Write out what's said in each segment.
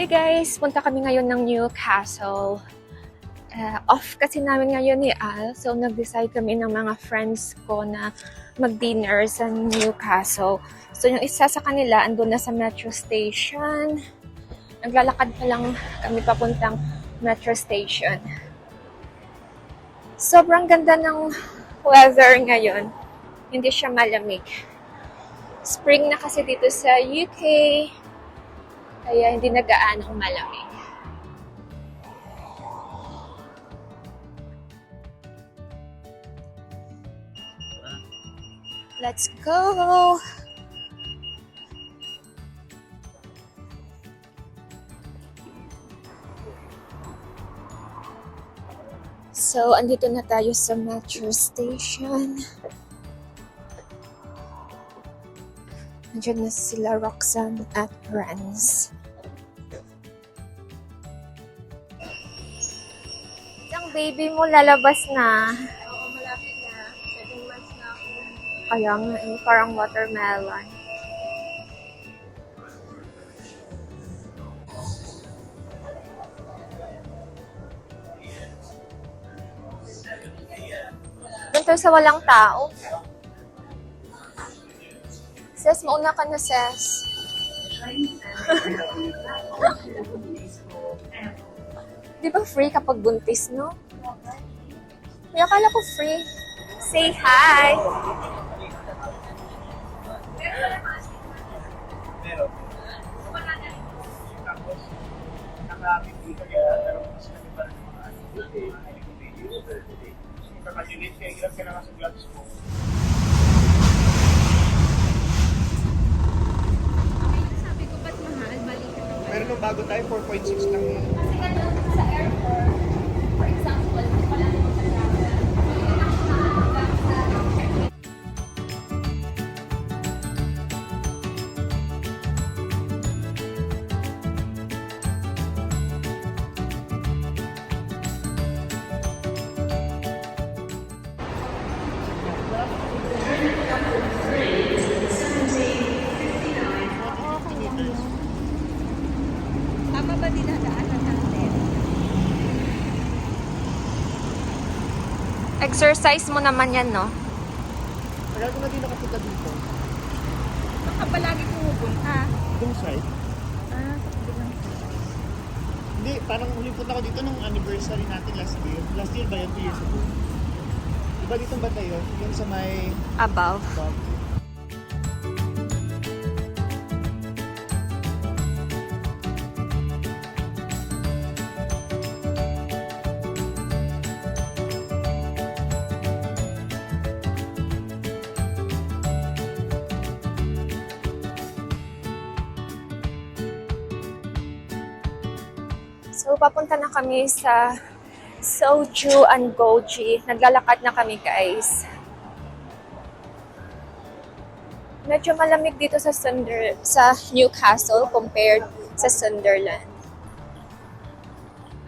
Hey guys! Punta kami ngayon ng Newcastle. Off kasi namin ngayon ni Al. So, nag-decide kami ng mga friends ko na mag-dinner sa Newcastle. So, yung isa sa kanila, andun na sa metro station. Naglalakad pa lang kami papuntang metro station. Sobrang ganda ng weather ngayon. Hindi siya malamig. Spring na kasi dito sa UK. Kaya hindi na gaanong malamig. Let's go! So, andito na tayo sa metro station. Nandiyan na sila Roxanne at Renz. Yung baby mo lalabas na. Oo, malapit na. 7 months na ako. Kaya nga parang watermelon. Dito sa walang tao. Ses, mauna ka na, Ses. Di ba free kapag buntis, no? May akala ko free. Say hi! Sabi ko, ba't mahal? Balikan na. Meron nung bago tayo, 4.6 lang yun. Kasi ganun sa airport, for example, wala namang travel. Tama ba dinadaanan natin? Exercise mo naman yan, no? Kaya ko na din nakapunta dito. Baka ba lagi pumupunta? Itong side. Ah, bilang. Hindi, parang huling punta ko dito nung anniversary natin last year. Last year ba yun? 2 years ago. Diba dito ba tayo? Yung sa may Above. above. So, papunta na kami sa Soju and Goji. Naglalakad na kami, guys. Medyo malamig dito sa Newcastle compared sa Sunderland.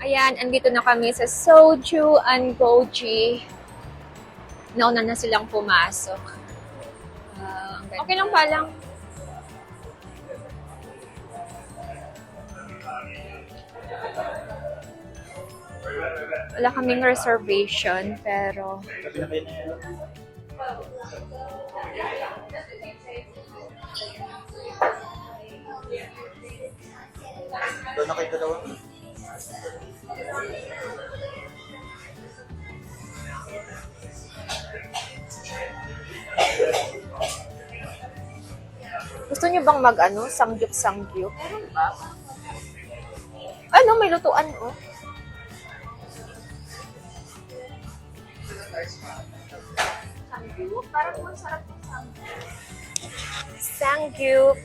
Ayan, andito na kami sa Soju and Goji. Nauna na silang pumasok. Okay lang pa lang. Wala kaming reservation, pero Doon na kayo dalawa. gusto niyo bang sangyup? Ano, may lutuan, oh. Sangyup? Parang masarap yung sangyup. Sangyup.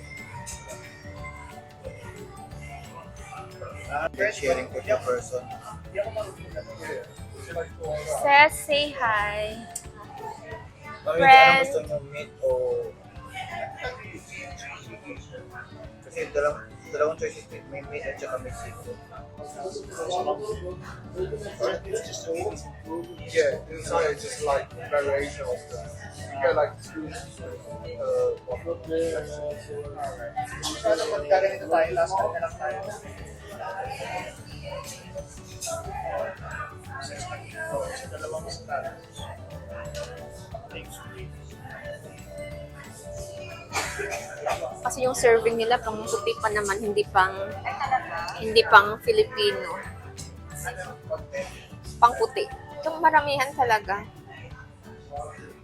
Sharing with your person. Ses, say hi. Mami, Friend. ano gusto nyo, meat o... Kasi dalawang choices, may meat at saka may seafood. Yeah, inside it's just like variation of the. You get like two. Paano pag gaganito tayo, last time na lang tayo. Sa dalawang star. Thanks. Kasi yung serving nila pang puti pa naman, hindi pang Filipino. Pang puti. Yung maramihan talaga.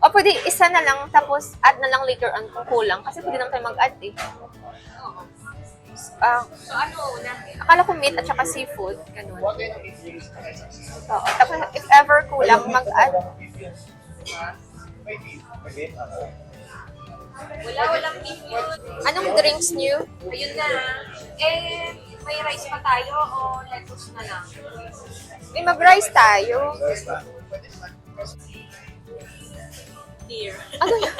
O pwede isa na lang, tapos add na lang later on kung kulang. Kasi pwede naman tayo mag-add eh. So ano una? Akala ko meat at saka seafood. Ganun. What kind of ingredients ka guys? Oo. Tapos if ever kulang, mag-add. Maybe. Walang beef yun. Anong drinks niyo? Ayun na. Eh, may rice pa tayo o lettuce na lang? May mag-rice tayo. Beer. Ano yan?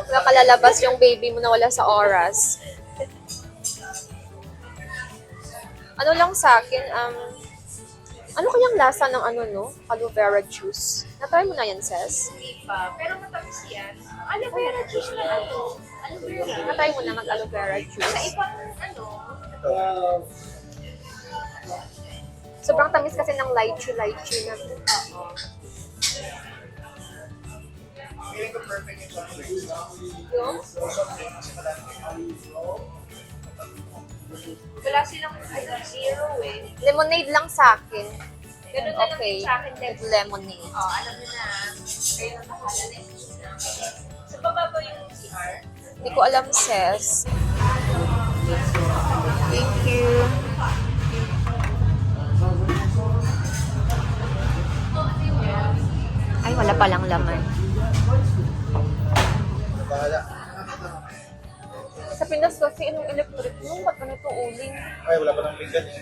Nakalalabas yung baby mo na wala sa oras. Ano lang sa akin, ano kayang lasa ng aloe vera juice? Na-try mo na yan, Ses? Hindi pa. Pero matamis yan. Aloe vera juice na ano? Aloe vera. Na-try mo na mag-aloe vera Sa juice. ibang ano? Sobrang tamis kasi ng lychee na. Feeling ko perfect yung chocolate. Yung? Wala silang zero eh. Lemonade lang sa akin. Ganun na lang Okay. din sa akin din. With lemonade. Oh, alam mo na. Kayo ang bahala na yung sa baba ba yung CR? Hindi ko alam, Ses. Thank you. Ay, wala palang laman. Bahala. Sa Pinas kasi, anong electric mo? Ba't ganito uling? Ay, wala pa nang linggan eh.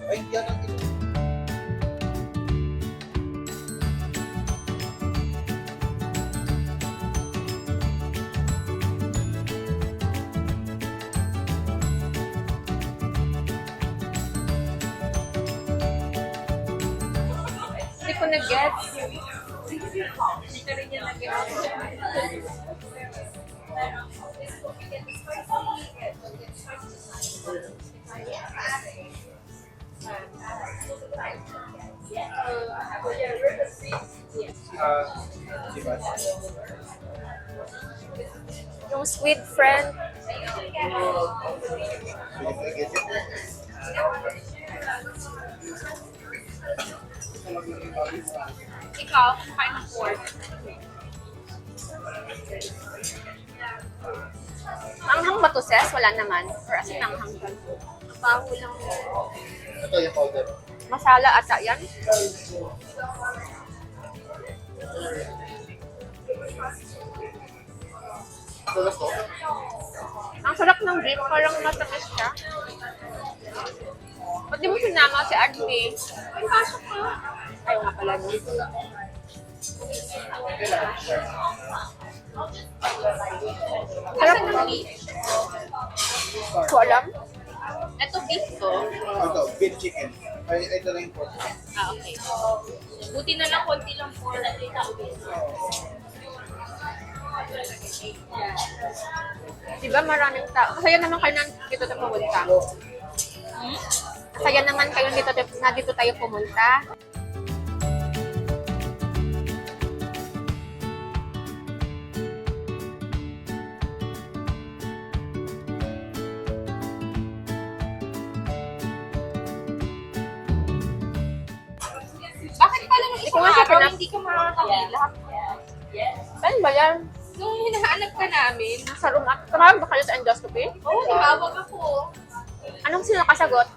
Ay, yan ang Hindi ko na-get. Hindi ka rin yan nag-get. diba? Yung sweet friend. Ikaw, kumakain ng pork. Manghang ba to, Ses? Wala naman. Or as in, manghang ba? Baho lang. Ito yung powder. Masala ata yan. Sarap to. Ang sarap ng beef, parang matamis siya. Ba't di mo sinama si Admi? Ay, pasok ka. Ayaw nga pala niya. Sarap ng beef. Ko alam? Ito beef to. Ito, beef chicken. Ay, ito lang yung pork. Ah, okay. Buti na lang, konti lang po. Diba maraming tao? Masaya naman kayo na dito tayo pumunta. Masaya naman kayo na dito tayo pumunta. Bakit pala nung Hindi ko isang nga siya araw, pinap- hindi ka makakabilang? Saan ba yan? Nung hinahanap ka namin, Sa room at tumawag ba kayo sa endoscopy? oo, tumawag ako. Anong sino nakasagot?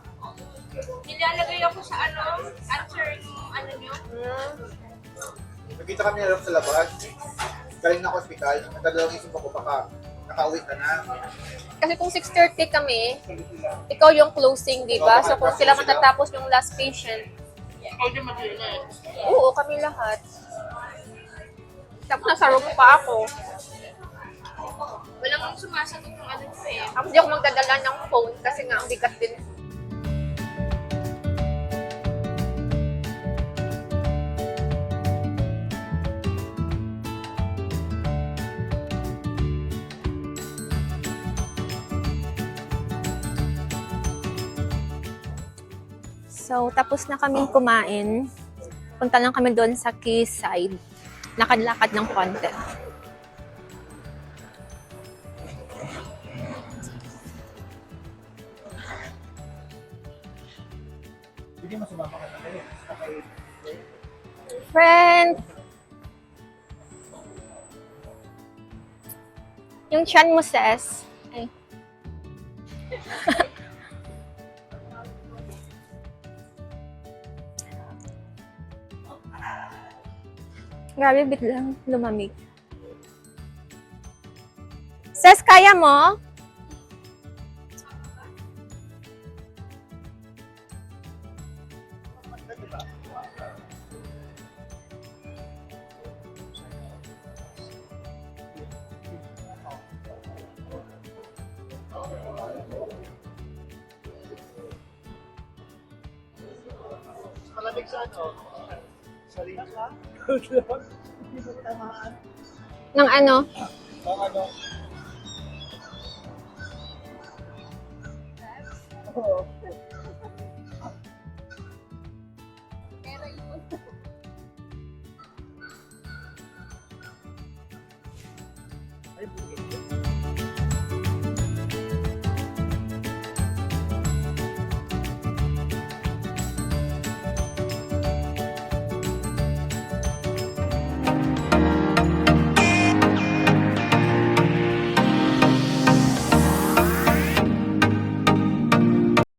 Nilalagay ako sa answer yung nyo. Nakita kami na sa labas. Galing na hospital. Nagdadalawang isip ako baka nakauwi ka na. Kasi kung 6:30 kami, ikaw yung closing, di ba? So kung sila matatapos yung last patient, oo, kami lahat. Tapos nasa room pa ako. Walang sumasagot ng ko eh. Tapos di ako magdadala ng phone kasi nga ang bigat din. So, tapos na kaming kumain. Punta lang kami doon sa quayside. Lakad-lakad ng konti. Hindi mo sumama ka na kayo. Okay. Friend! Yung chan mo, sis. Ay. Grabe, biglang lumamig. Sis, kaya mo? Malamig sa ano? Sa linas ha? Hindi ko tamaan. Ng ano? Ang ano? Oo.